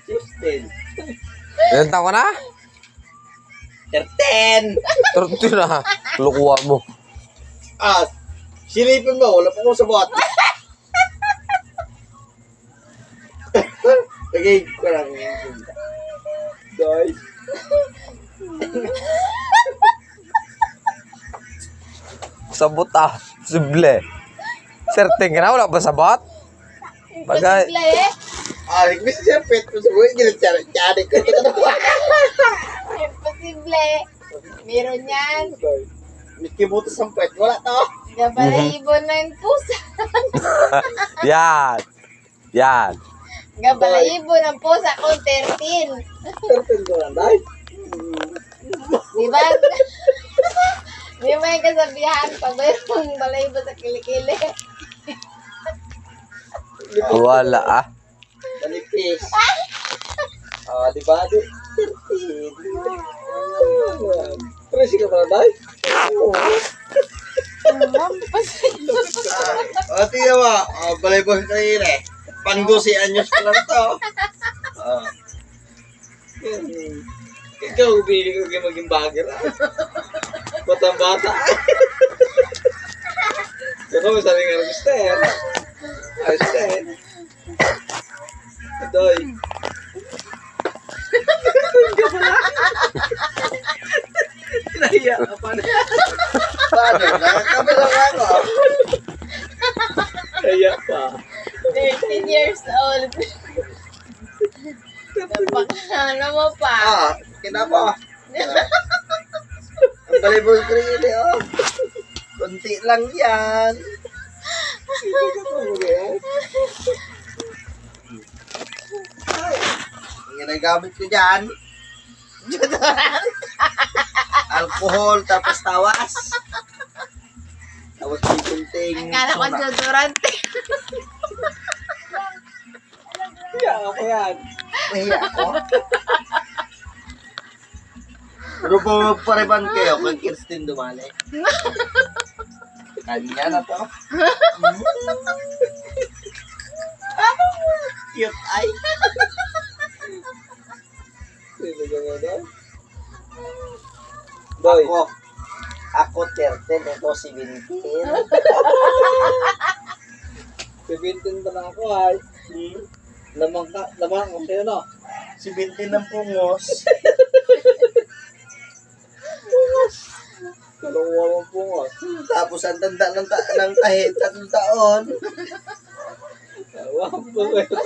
16. Ilan taon ka na? 13. 13 na. Lukuha mo. Ah, silipin mo. Wala pa akong sabot. Lagay ko lang. Guys. Sabot ah. Sible. Certain ka na, wala ba sabot? Bagay. Imposible eh. Ah, nagmis siya pet ko sa buhay. Ginatsyari ko. Imposible. Meron yan. Mikibutos ang pet. Wala to. Gabalahibo na yung pusa. Yan. Yan. Gabalahibo ng pusa kung 13. 13 ko lang, dahil. Di ba? Di ba yung kasabihan pag mayroong balahibo sa kilikili? Wala ah. Manipis. Ah, di ba? 13. 13 ka pala, dahil. O, tingnan mo. Balay po sa kanina eh. Pang 12 anyos ko lang to. Ikaw, bili ko kayo maging bagger. Batang-bata. Ito, sabi nga ng Mister. Mister. Ito'y. Nahiya ka pa na. Paano? Nakakami lang ako. Nahiya pa. 13 years old. Napakano mo pa. Ah, kinapa. Ang balibol ko rin yun, oh. Kunti lang yan. Ay, ang ginagamit ko dyan. Alcohol, tapos tawas. Tapos pipunting. Akala ko deodorante. Hiya ako yan. Mahiya ako. Pero kung magpariban kayo, kung Kirsten dumali. Kanya na to. Cute ay. Sino ka nga daw? Boy. Ako 13, ito 17. 17 pa lang ako ay. Lamang ako sa'yo no? 17 ng pungos. Kalungwa ng pungos. Tapos ang tanda ng kahit 3 taon. Wala po ito.